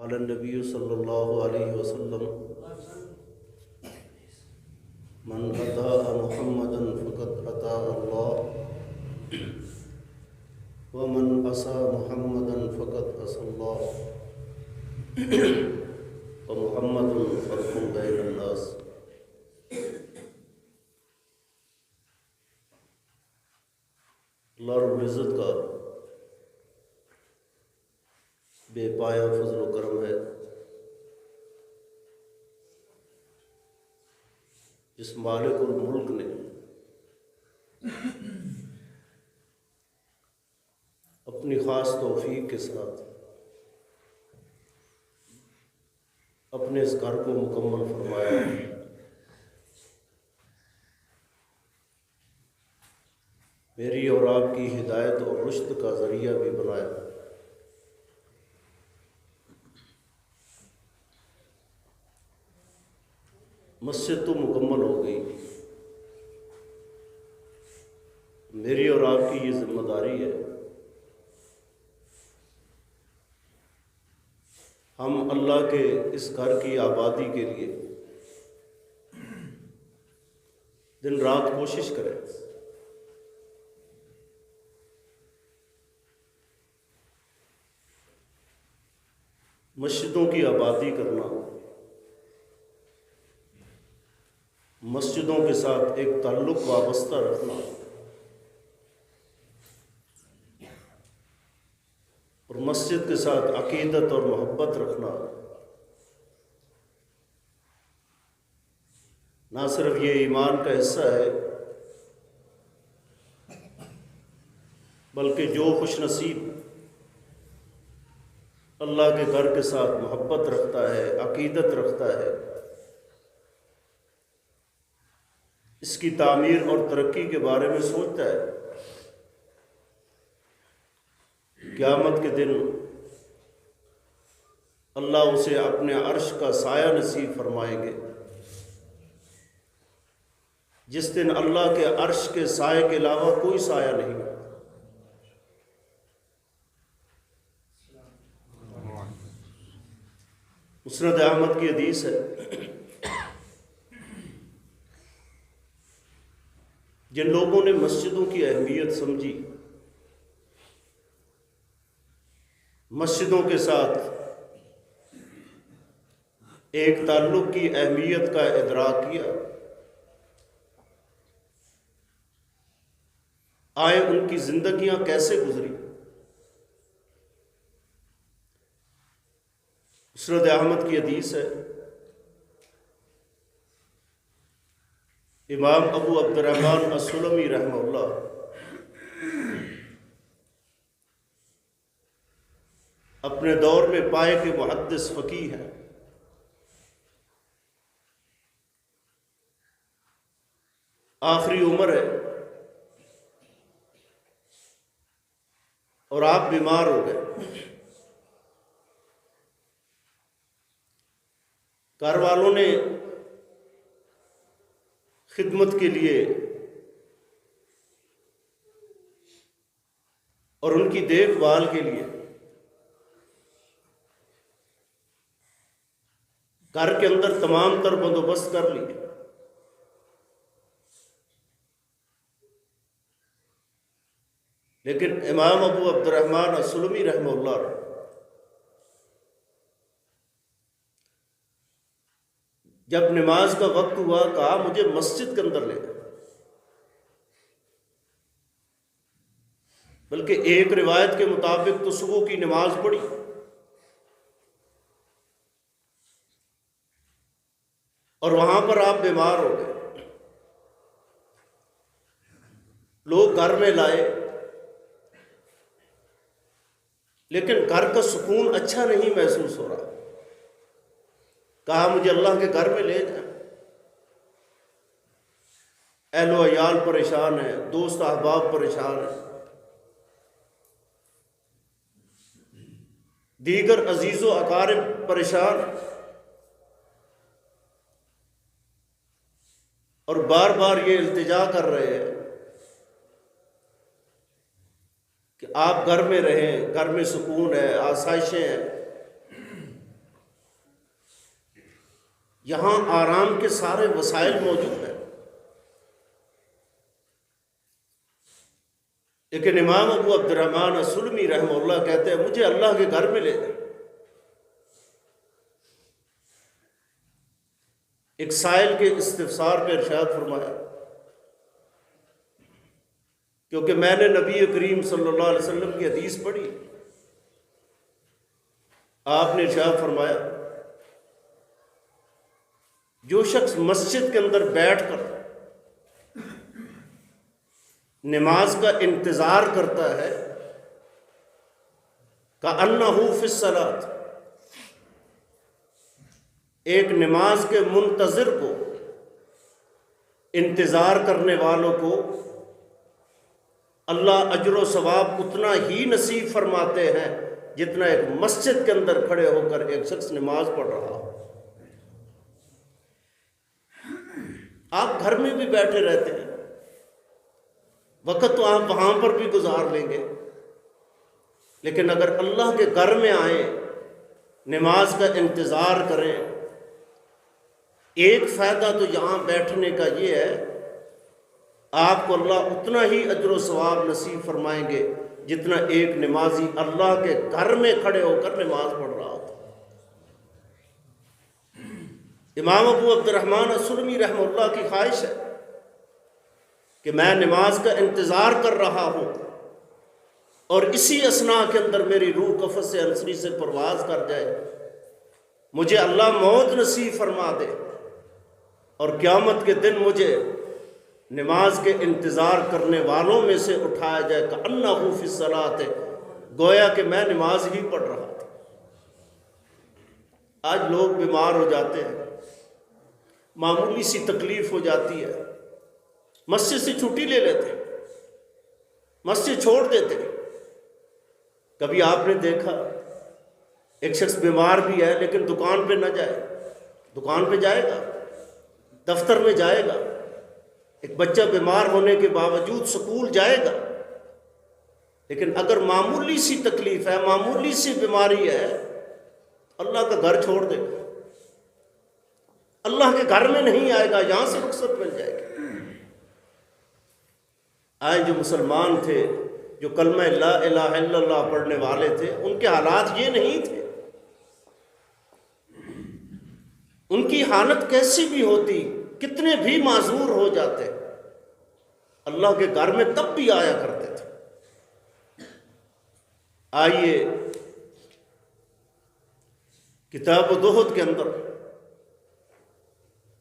علی النبی صلی اللہ علیہ وسلم من اطاع محمدا فقد اطاع اللہ ومن عصى محمدا فقد عصى اللہ ومحمد فرق بین الناس۔ اللہ رب العزت کا بے پایا فضل و کرم ہے، جس مالک الملک نے اپنی خاص توفیق کے ساتھ اپنے اس گھر کو مکمل فرمایا ہے۔ میری اور آپ کی ہدایت اور رشد کا ذریعہ بھی بنایا۔ مسجد تو مکمل ہو گئی، میری اور آپ کی یہ ذمہ داری ہے، ہم اللہ کے اس گھر کی آبادی کے لیے دن رات کوشش کریں۔ مسجدوں کی آبادی کرنا، مسجدوں کے ساتھ ایک تعلق وابستہ رکھنا اور مسجد کے ساتھ عقیدت اور محبت رکھنا نہ صرف یہ ایمان کا حصہ ہے، بلکہ جو خوش نصیب اللہ کے گھر کے ساتھ محبت رکھتا ہے، عقیدت رکھتا ہے، اس کی تعمیر اور ترقی کے بارے میں سوچتا ہے، قیامت کے دن اللہ اسے اپنے عرش کا سایہ نصیب فرمائیں گے، جس دن اللہ کے عرش کے سائے کے علاوہ کوئی سایہ نہیں۔ مسند احمد کی حدیث ہے، جن لوگوں نے مسجدوں کی اہمیت سمجھی، مسجدوں کے ساتھ ایک تعلق کی اہمیت کا ادراک کیا، آئے ان کی زندگیاں کیسے گزری۔ مسند احمد کی حدیث ہے، امام ابو عبد الرحمن السلمی رحمہ اللہ اپنے دور میں پائے کے محدث فقیہ ہیں، آخری عمر ہے اور آپ بیمار ہو گئے۔ گھر والوں نے خدمت کے لیے اور ان کی دیکھ بھال کے لیے گھر کے اندر تمام تر بندوبست کر لیے، لیکن امام ابو عبد الرحمن السلمی رحمہ اللہ جب نماز کا وقت ہوا کہا مجھے مسجد کے اندر لے جائیں، بلکہ ایک روایت کے مطابق تو صبح کی نماز پڑھی اور وہاں پر آپ بیمار ہو گئے، لوگ گھر میں لائے، لیکن گھر کا سکون اچھا نہیں محسوس ہو رہا، کہا مجھے اللہ کے گھر میں لے جائیں۔ اہل و عیال پریشان ہیں، دوست احباب پریشان ہیں، دیگر عزیز و اقارب پریشان ہیں، اور بار بار یہ التجا کر رہے ہیں کہ آپ گھر میں رہیں، گھر میں سکون ہے، آسائشیں ہیں، یہاں آرام کے سارے وسائل موجود ہیں، لیکن امام ابو عبد الرحمن السلمی رحمہ اللہ کہتے ہیں مجھے اللہ کے گھر میں لے جائیں۔ ایک سائل کے استفسار پہ ارشاد فرمایا، کیونکہ میں نے نبی کریم صلی اللہ علیہ وسلم کی حدیث پڑھی، آپ نے ارشاد فرمایا جو شخص مسجد کے اندر بیٹھ کر نماز کا انتظار کرتا ہے کأنہ فی الصلاۃ، ایک نماز کے منتظر کو، انتظار کرنے والوں کو اللہ اجر و ثواب اتنا ہی نصیب فرماتے ہیں جتنا ایک مسجد کے اندر کھڑے ہو کر ایک شخص نماز پڑھ رہا ہو۔ آپ گھر میں بھی بیٹھے رہتے ہیں، وقت تو آپ وہاں پر بھی گزار لیں گے، لیکن اگر اللہ کے گھر میں آئیں، نماز کا انتظار کریں، ایک فائدہ تو یہاں بیٹھنے کا یہ ہے آپ کو اللہ اتنا ہی اجر و ثواب نصیب فرمائیں گے جتنا ایک نمازی اللہ کے گھر میں کھڑے ہو کر نماز پڑھ رہا ہوتا۔ امام ابو عبد الرحمن السلمی رحمہ اللہ کی خواہش ہے کہ میں نماز کا انتظار کر رہا ہوں اور اسی اثناء کے اندر میری روح قفس سے انسری سے پرواز کر جائے، مجھے اللہ موت نصیب فرما دے اور قیامت کے دن مجھے نماز کے انتظار کرنے والوں میں سے اٹھایا جائے کأنہ فی الصلاۃ، گویا کہ میں نماز ہی پڑھ رہا تھا۔ آج لوگ بیمار ہو جاتے ہیں، معمولی سی تکلیف ہو جاتی ہے، مسجد سے چھٹی لے لیتے ہیں، مسجد چھوڑ دیتے ہیں۔ کبھی آپ نے دیکھا ایک شخص بیمار بھی ہے لیکن دکان پہ نہ جائے، دکان پہ جائے گا، دفتر میں جائے گا، ایک بچہ بیمار ہونے کے باوجود سکول جائے گا، لیکن اگر معمولی سی تکلیف ہے، معمولی سی بیماری ہے، اللہ کا گھر چھوڑ دے گا، اللہ کے گھر میں نہیں آئے گا، یہاں سے رخصت مل جائے گی۔ آج جو مسلمان تھے، جو کلمہ لا الہ الا اللہ پڑھنے والے تھے، ان کے حالات یہ نہیں تھے۔ ان کی حالت کیسی بھی ہوتی، کتنے بھی معذور ہو جاتے، اللہ کے گھر میں تب بھی آیا کرتے تھے۔ آئیے کتاب الزہد کے اندر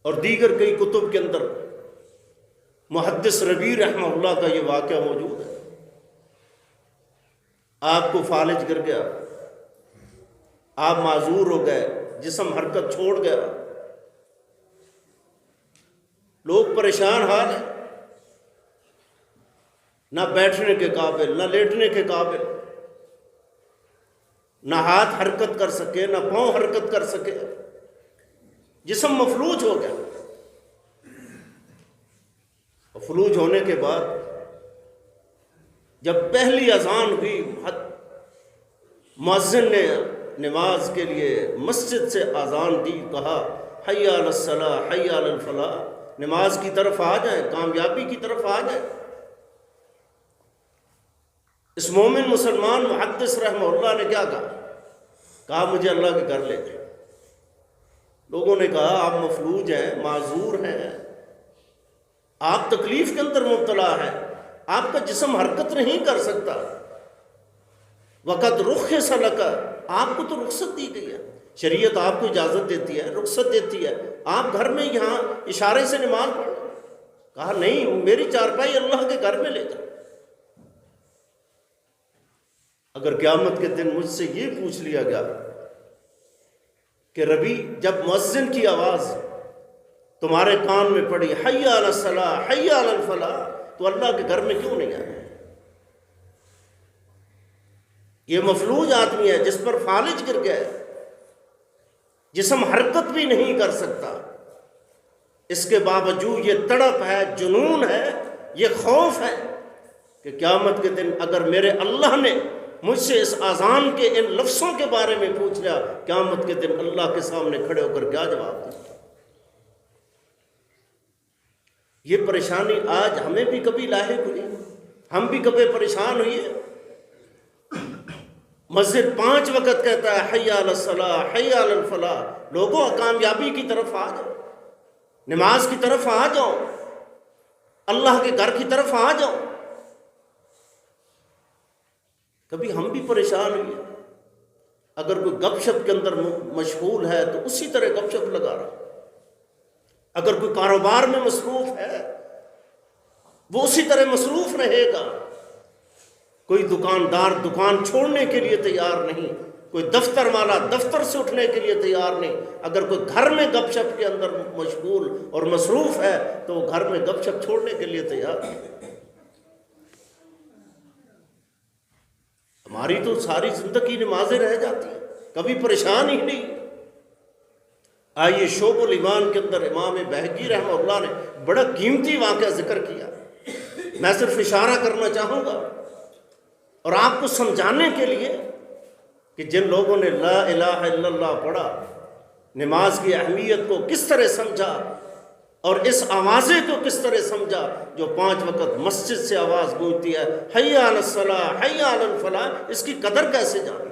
اور دیگر کئی کتب کے اندر محدث ربیع رحمہ اللہ کا یہ واقعہ موجود ہے۔ آپ کو فالج گر گیا، آپ معذور ہو گئے، جسم حرکت چھوڑ گیا، لوگ پریشان حال ہیں، نہ بیٹھنے کے قابل، نہ لیٹنے کے قابل، نہ ہاتھ حرکت کر سکے، نہ پاؤں حرکت کر سکے، جسم مفلوج ہو گیا۔ فلوج ہونے کے بعد جب پہلی اذان ہوئی، مؤذن نے نماز کے لیے مسجد سے اذان دی، کہا حی علی الصلاۃ حی علی الفلاح، نماز کی طرف آ جائیں، کامیابی کی طرف آ جائیں۔ اس مومن مسلمان محدث رحمہ اللہ نے کیا کہا مجھے اللہ کے گھر لے جائیں۔ لوگوں نے کہا آپ مفلوج ہیں، معذور ہیں، آپ تکلیف کے اندر مبتلا ہیں، آپ کا جسم حرکت نہیں کر سکتا، وقت رخص لک، آپ کو تو رخصت دی گئی ہے، شریعت آپ کو اجازت دیتی ہے، رخصت دیتی ہے، آپ گھر میں یہاں اشارے سے نماز پڑھیں۔ کہا نہیں، میری چارپائی اللہ کے گھر میں لے جاؤ۔ اگر قیامت کے دن مجھ سے یہ پوچھ لیا گیا کہ ربی جب مؤذن کی آواز تمہارے کان میں پڑی حی علی الصلاۃ حی علی الفلاح، تو اللہ کے گھر میں کیوں نہیں آئے؟ یہ مفلوج آدمی ہے جس پر فالج گر گیا ہے، جسم حرکت بھی نہیں کر سکتا، اس کے باوجود یہ تڑپ ہے، جنون ہے، یہ خوف ہے کہ قیامت کے دن اگر میرے اللہ نے مجھ سے اس اذان کے ان لفظوں کے بارے میں پوچھ لیا، قیامت کے دن اللہ کے سامنے کھڑے ہو کر کیا جواب دیں؟ یہ پریشانی آج ہمیں بھی کبھی لاحق ہوئی، ہم بھی کبھی پریشان ہوئے۔ مسجد 5 وقت کہتا ہے حی علی الصلاح حی علی الفلاح، لوگوں کامیابی کی طرف آ جاؤ، نماز کی طرف آ جاؤ، اللہ کے گھر کی طرف آ جاؤ۔ کبھی ہم بھی پریشان ہوئے، اگر کوئی گپ شپ کے اندر مشغول ہے تو اسی طرح گپ شپ لگا رہا، اگر کوئی کاروبار میں مصروف ہے وہ اسی طرح مصروف رہے گا۔ کوئی دکاندار دکان چھوڑنے کے لیے تیار نہیں، کوئی دفتر والا دفتر سے اٹھنے کے لیے تیار نہیں۔ اگر کوئی گھر میں گپ شپ کے اندر مشغول اور مصروف ہے تو وہ گھر میں گپ شپ چھوڑنے کے لیے تیار نہیں۔ ہماری تو ساری زندگی نمازیں رہ جاتی ہیں، کبھی پریشان ہی نہیں۔ آئیے شعب الایمان کے اندر امام بہقی رحمہ اللہ نے بڑا قیمتی واقعہ ذکر کیا، میں صرف اشارہ کرنا چاہوں گا اور آپ کو سمجھانے کے لیے کہ جن لوگوں نے لا الہ الا اللہ پڑھا، نماز کی اہمیت کو کس طرح سمجھا اور اس آوازے کو کس طرح سمجھا جو 5 وقت مسجد سے آواز گونجتی ہے حی علی الصلاح حی علی الفلاح، اس کی قدر کیسے جانی،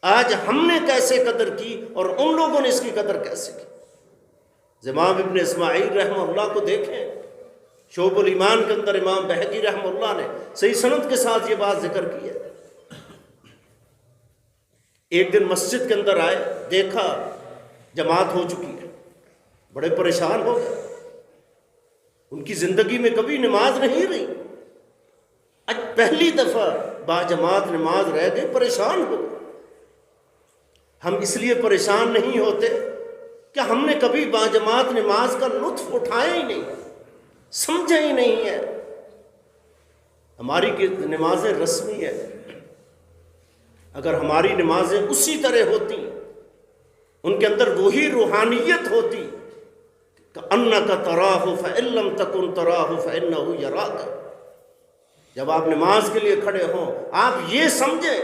آج ہم نے کیسے قدر کی اور ان لوگوں نے اس کی قدر کیسے کی۔ امام ابن اسماعیل رحمہ اللہ کو دیکھیں، شعب الایمان کے اندر امام بہقی رحمہ اللہ نے صحیح سند کے ساتھ یہ بات ذکر کی ہے۔ ایک دن مسجد کے اندر آئے، دیکھا جماعت ہو چکی ہے، بڑے پریشان ہو گئے، ان کی زندگی میں کبھی نماز نہیں رہی، آج پہلی دفعہ باجماعت نماز رہ گئی، پریشان ہو گئے۔ ہم اس لیے پریشان نہیں ہوتے کہ ہم نے کبھی باجماعت نماز کا لطف اٹھایا ہی نہیں، سمجھا ہی نہیں ہے۔ ہماری نمازیں رسمی ہے، اگر ہماری نمازیں اسی طرح ہوتی، ان کے اندر وہی روحانیت ہوتی کأنک تراہ فإن لم تکن تراہ فإنہ یراک، جب آپ نماز کے لیے کھڑے ہوں آپ یہ سمجھیں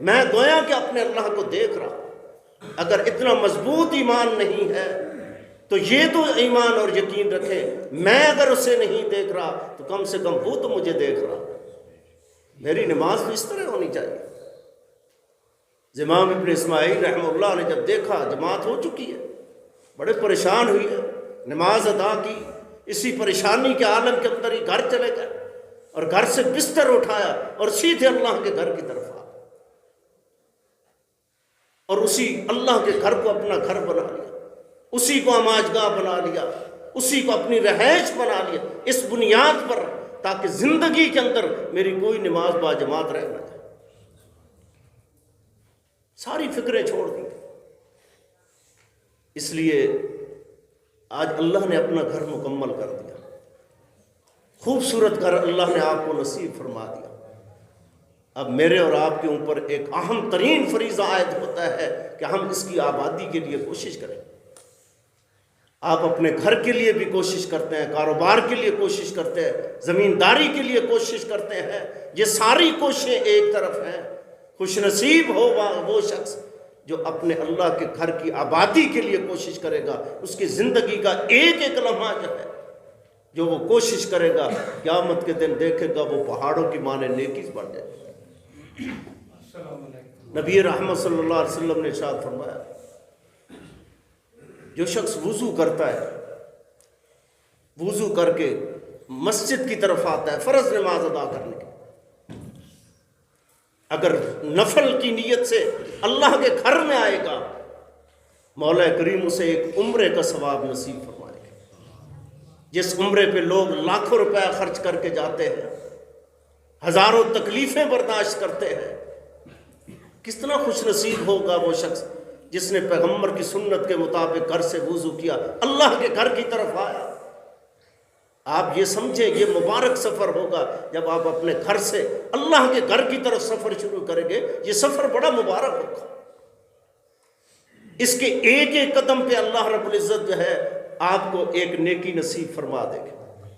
میں گویا کہ اپنے اللہ کو دیکھ رہا۔ اگر اتنا مضبوط ایمان نہیں ہے تو یہ تو ایمان اور یقین رکھیں میں اگر اسے نہیں دیکھ رہا تو کم سے کم وہ تو مجھے دیکھ رہا۔ میری نماز تو اس طرح ہونی چاہیے۔ امام ابن اسماعیل رحمہ اللہ نے جب دیکھا جماعت ہو چکی ہے، بڑے پریشان ہوئی ہے، نماز ادا کی، اسی پریشانی کے عالم کے اندر ہی گھر چلے گئے اور گھر سے بستر اٹھایا اور سیدھے اللہ کے گھر کی طرف آ اور اسی اللہ کے گھر کو اپنا گھر بنا لیا، اسی کو نمازگاہ بنا لیا، اسی کو اپنی رہائش بنا لیا، اس بنیاد پر تاکہ زندگی کے اندر میری کوئی نماز باجماعت رہ نہ جائے۔ ساری فکریں چھوڑ دی۔ اس لیے آج اللہ نے اپنا گھر مکمل کر دیا، خوبصورت گھر اللہ نے آپ کو نصیب فرما دیا۔ اب میرے اور آپ کے اوپر ایک اہم ترین فریضہ عائد ہوتا ہے کہ ہم اس کی آبادی کے لیے کوشش کریں۔ آپ اپنے گھر کے لیے بھی کوشش کرتے ہیں، کاروبار کے لیے کوشش کرتے ہیں، زمینداری کے لیے کوشش کرتے ہیں، یہ ساری کوششیں ایک طرف ہیں۔ خوش نصیب ہو وہ شخص جو اپنے اللہ کے گھر کی آبادی کے لیے کوشش کرے گا، اس کی زندگی کا ایک ایک لمحہ جو ہے جو وہ کوشش کرے گا قیامت کے دن دیکھے گا وہ پہاڑوں کی مانے نیکی بڑھ جائے گا۔ نبی رحمت صلی اللہ علیہ وسلم نے ارشاد فرمایا جو شخص وضو کرتا ہے، وضو کر کے مسجد کی طرف آتا ہے فرض نماز ادا کرنے کے، اگر نفل کی نیت سے اللہ کے گھر میں آئے گا مولا کریم اسے ایک عمرے کا ثواب نصیب فرمائے گا۔ جس عمرے پہ لوگ لاکھوں روپے خرچ کر کے جاتے ہیں، ہزاروں تکلیفیں برداشت کرتے ہیں، کتنا خوش نصیب ہوگا وہ شخص جس نے پیغمبر کی سنت کے مطابق گھر سے وضو کیا، اللہ کے گھر کی طرف آیا۔ آپ یہ سمجھیں یہ مبارک سفر ہوگا جب آپ اپنے گھر سے اللہ کے گھر کی طرف سفر شروع کریں گے، یہ سفر بڑا مبارک ہوگا۔ اس کے ایک ایک قدم پہ اللہ رب العزت جو ہے آپ کو ایک نیکی نصیب فرما دے گا۔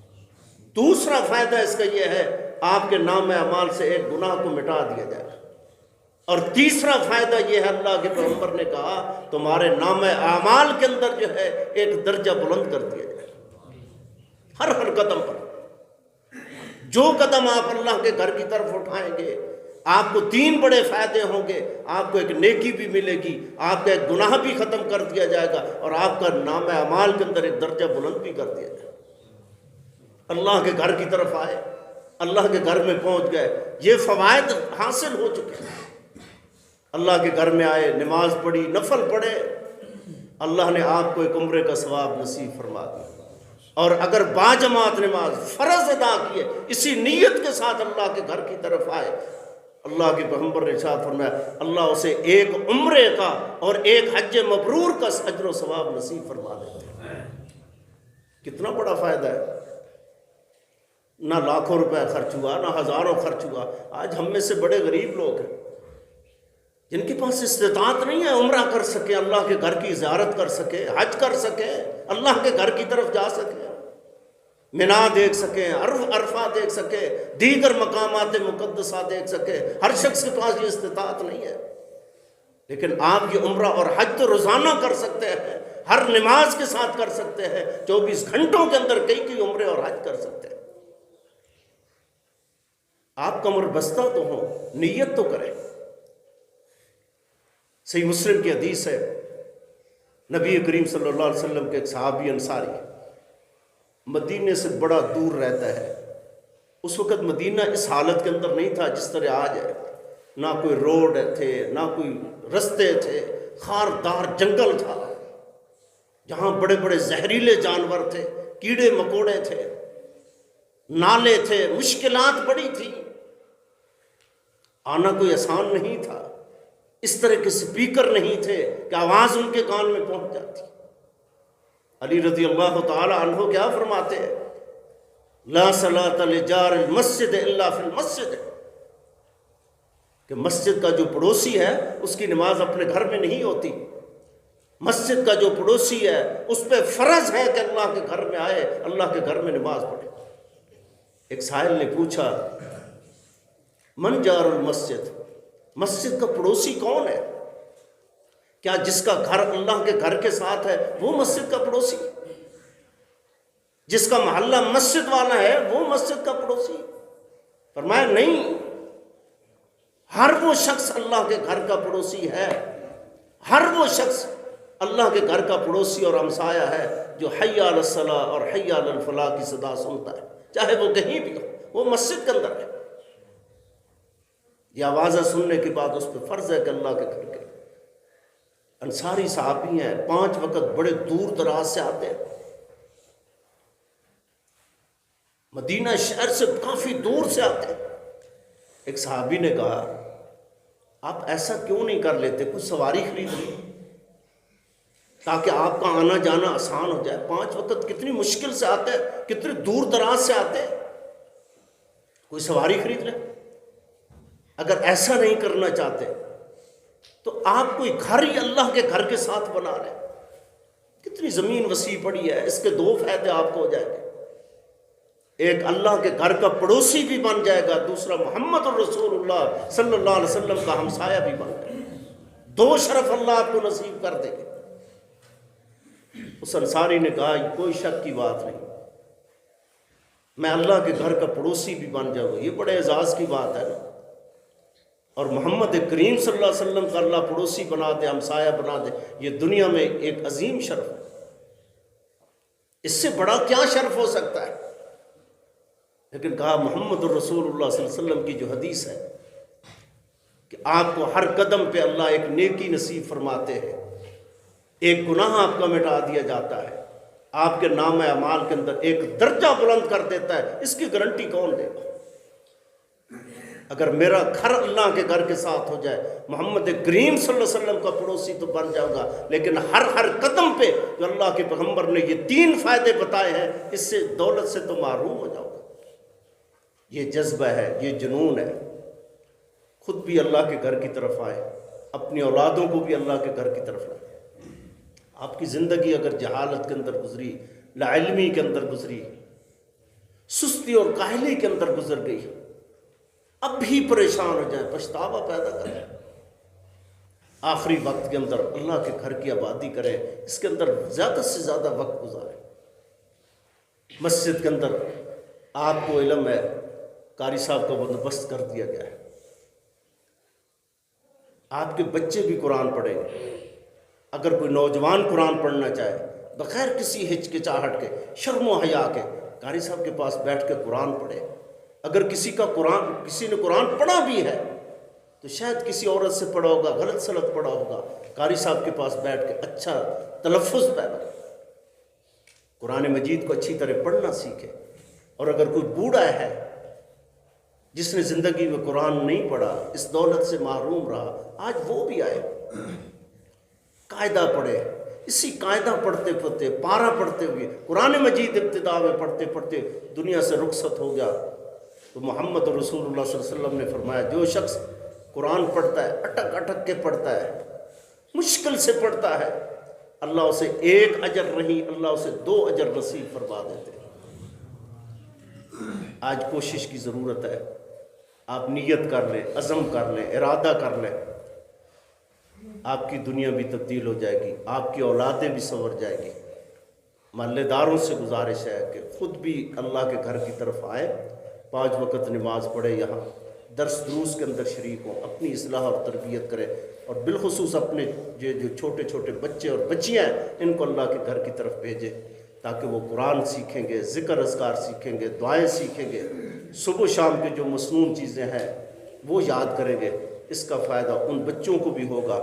دوسرا فائدہ اس کا یہ ہے آپ کے نام اعمال سے ایک گناہ کو مٹا دیا جائے گا، اور تیسرا فائدہ یہ ہے اللہ کے پیغمبر نے کہا تمہارے نام اعمال کے اندر جو ہے ایک درجہ بلند کر دیا جائے گا۔ ہر ہر قدم پر جو قدم آپ اللہ کے گھر کی طرف اٹھائیں گے آپ کو 3 بڑے فائدے ہوں گے. آپ کو ایک نیکی بھی ملے گی، آپ کا ایک گناہ بھی ختم کر دیا جائے گا، اور آپ کا نام اعمال کے اندر ایک درجہ بلند بھی کر دیا جائے گا. اللہ کے گھر کی طرف آئے، اللہ کے گھر میں پہنچ گئے، یہ فوائد حاصل ہو چکے ہیں. اللہ کے گھر میں آئے، نماز پڑھی، نفل پڑھے، اللہ نے آپ کو ایک عمرے کا ثواب نصیب فرما دیا. اور اگر باجماعت نماز فرض ادا کیے، اسی نیت کے ساتھ اللہ کے گھر کی طرف آئے، اللہ کے پیغمبر نے ارشاد فرمایا اللہ اسے ایک عمرے کا اور ایک حج مبرور کا اجر و ثواب نصیب فرما دیتے ہیں. کتنا بڑا فائدہ ہے. نہ لاکھوں روپے خرچ ہوا، نہ ہزاروں خرچ ہوا. آج ہم میں سے بڑے غریب لوگ ہیں جن کے پاس استطاعت نہیں ہے عمرہ کر سکے، اللہ کے گھر کی زیارت کر سکے، حج کر سکے، اللہ کے گھر کی طرف جا سکے، منا دیکھ سکیں، عرفہ دیکھ سکے، دیگر مقامات مقدسہ دیکھ سکے. ہر شخص کے پاس یہ استطاعت نہیں ہے، لیکن آپ یہ عمرہ اور حج تو روزانہ کر سکتے ہیں، ہر نماز کے ساتھ کر سکتے ہیں، 24 گھنٹوں کے اندر کئی عمرے اور حج کر سکتے ہیں. آپ کمر بستہ تو ہوں، نیت تو کریں. صحیح مسلم کی حدیث ہے، نبی کریم صلی اللہ علیہ وسلم کے ایک صحابی انصاری مدینے سے بڑا دور رہتا ہے. اس وقت مدینہ اس حالت کے اندر نہیں تھا جس طرح آج ہے. نہ کوئی روڈ تھے، نہ کوئی رستے تھے، خاردار جنگل تھا جہاں بڑے بڑے زہریلے جانور تھے، کیڑے مکوڑے تھے، نالے تھے، مشکلات بڑی تھی. آنا کوئی آسان نہیں تھا. اس طرح کے سپیکر نہیں تھے کہ آواز ان کے کان میں پہنچ جاتی. علی رضی اللہ تعالی عنہ کیا فرماتے ہیں، لا صلاۃ لجار المسجد الا فی المسجد، کہ مسجد کا جو پڑوسی ہے اس کی نماز اپنے گھر میں نہیں ہوتی. مسجد کا جو پڑوسی ہے اس پہ فرض ہے کہ اللہ کے گھر میں آئے، اللہ کے گھر میں نماز پڑھے. ایک سائل نے پوچھا من جار المسجد، مسجد کا پڑوسی کون ہے؟ کیا جس کا گھر اللہ کے گھر کے ساتھ ہے وہ مسجد کا پڑوسی؟ جس کا محلہ مسجد والا ہے وہ مسجد کا پڑوسی؟ فرمایا نہیں، ہر وہ شخص اللہ کے گھر کا پڑوسی ہے. ہر وہ شخص اللہ کے گھر کا پڑوسی اور ہمسایہ ہے جو حی علی الصلاۃ اور حی علی الفلاح کی صدا سنتا ہے، چاہے وہ کہیں بھی ہو، وہ مسجد کے اندر ہے. یہ آوازیں سننے کے بعد اس پہ فرض ہے کہ اللہ کے گھر کے انصاری صحابی ہیں، 5 وقت بڑے دور دراز سے آتے ہیں، مدینہ شہر سے کافی دور سے آتے ہیں. ایک صحابی نے کہا آپ ایسا کیوں نہیں کر لیتے، کچھ سواری خرید لی تاکہ آپ کا آنا جانا آسان ہو جائے. 5 وقت کتنی مشکل سے آتے ہیں، کتنی دور دراز سے آتے ہیں، کوئی سواری خرید لیں. اگر ایسا نہیں کرنا چاہتے تو آپ کوئی گھر ہی اللہ کے گھر کے ساتھ بنا رہے. کتنی زمین وسیع پڑی ہے، اس کے 2 فائدے آپ کو ہو جائیں گے. ایک اللہ کے گھر کا پڑوسی بھی بن جائے گا، دوسرا محمد الرسول اللہ صلی اللہ علیہ وسلم کا ہمسایہ بھی بن جائے گا. 2 شرف اللہ آپ کو نصیب کر دے گے. اس انصاری نے کہا کوئی شک کی بات نہیں، میں اللہ کے گھر کا پڑوسی بھی بن جاؤں گا. یہ بڑے اعزاز کی بات ہے نا. اور محمد کریم صلی اللہ علیہ وسلم کا اللہ پڑوسی بنا دے، ہمسایہ بنا دے، یہ دنیا میں ایک عظیم شرف ہے. اس سے بڑا کیا شرف ہو سکتا ہے؟ لیکن کہا محمد الرسول اللہ صلی اللہ علیہ وسلم کی جو حدیث ہے کہ آپ کو ہر قدم پہ اللہ ایک نیکی نصیب فرماتے ہیں، ایک گناہ آپ کا مٹا دیا جاتا ہے، آپ کے نام اعمال کے اندر ایک درجہ بلند کر دیتا ہے. اس کی گارنٹی کون دے گا؟ اگر میرا گھر اللہ کے گھر کے ساتھ ہو جائے، محمد کریم صلی اللہ علیہ وسلم کا پڑوسی تو بن جاؤں گا، لیکن ہر قدم پہ جو اللہ کے پیغمبر نے یہ 3 فائدے بتائے ہیں، اس سے دولت سے تو محروم ہو جاؤں گا. یہ جذبہ ہے، یہ جنون ہے. خود بھی اللہ کے گھر کی طرف آئے، اپنی اولادوں کو بھی اللہ کے گھر کی طرف لائے. آپ کی زندگی اگر جہالت کے اندر گزری، لا علمی کے اندر گزری، سستی اور کاہلی کے اندر گزر گئی، اب بھی پریشان ہو جائیں، پچھتاوا پیدا کریں. آخری وقت کے اندر اللہ کے گھر کی آبادی کریں، اس کے اندر زیادہ سے زیادہ وقت گزاریں. مسجد کے اندر آپ کو علم ہے قاری صاحب کا بندوبست کر دیا گیا ہے، آپ کے بچے بھی قرآن پڑھیں گے۔ اگر کوئی نوجوان قرآن پڑھنا چاہے بغیر کسی ہچکچاہٹ کے، شرم و حیا کے، قاری صاحب کے پاس بیٹھ کے قرآن پڑھے۔ اگر کسی نے قرآن پڑھا بھی ہے تو شاید کسی عورت سے پڑھا ہوگا، غلط سلط پڑھا ہوگا، قاری صاحب کے پاس بیٹھ کے اچھا تلفظ پیدا قرآن مجید کو اچھی طرح پڑھنا سیکھے۔ اور اگر کوئی بوڑھا ہے جس نے زندگی میں قرآن نہیں پڑھا، اس دولت سے محروم رہا، آج وہ بھی آئے، قاعدہ پڑھے۔ اسی قاعدہ پڑھتے پڑھتے، پارہ پڑھتے ہوئے، قرآن مجید ابتدا میں پڑھتے پڑھتے دنیا سے رخصت ہو گیا تو محمد رسول اللہ صلی اللہ علیہ وسلم نے فرمایا جو شخص قرآن پڑھتا ہے، اٹک اٹک کے پڑھتا ہے، مشکل سے پڑھتا ہے، اللہ اسے 1 اجر نہیں، اللہ اسے 2 اجر نصیب فرما دیتے ہیں۔ آج کوشش کی ضرورت ہے، آپ نیت کر لیں، عزم کر لیں، ارادہ کر لیں، آپ کی دنیا بھی تبدیل ہو جائے گی، آپ کی اولادیں بھی سنور جائے گی۔ محلے داروں سے گزارش ہے کہ خود بھی اللہ کے گھر کی طرف آئیں، 5 وقت نماز پڑھیں، یہاں درس دروس کے اندر شریک ہوں، اپنی اصلاح اور تربیت کریں، اور بالخصوص اپنے جو چھوٹے چھوٹے بچے اور بچیاں ہیں ان کو اللہ کے گھر کی طرف بھیجیں تاکہ وہ قرآن سیکھیں گے، ذکر اذکار سیکھیں گے، دعائیں سیکھیں گے، صبح و شام کے جو مسنون چیزیں ہیں وہ یاد کریں گے۔ اس کا فائدہ ان بچوں کو بھی ہوگا،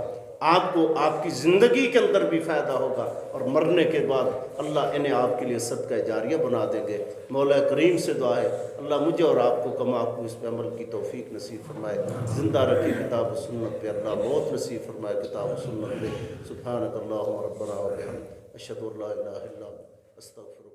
آپ کو آپ کی زندگی کے اندر بھی فائدہ ہوگا، اور مرنے کے بعد اللہ انہیں آپ کے لیے صدقہ جاریہ بنا دیں گے۔ مولا کریم سے دعا ہے اللہ مجھے اور آپ کو کما آپ کو اس پہ عمل کی توفیق نصیب فرمائے، زندہ رکھے کتاب و سنت پہ، اللہ موت نصیب فرمائے کتاب و سنت پہ۔ سبحانک اللہم ربنا و بحمدک، اشہد ان لا الہ الا انت، استغفرک۔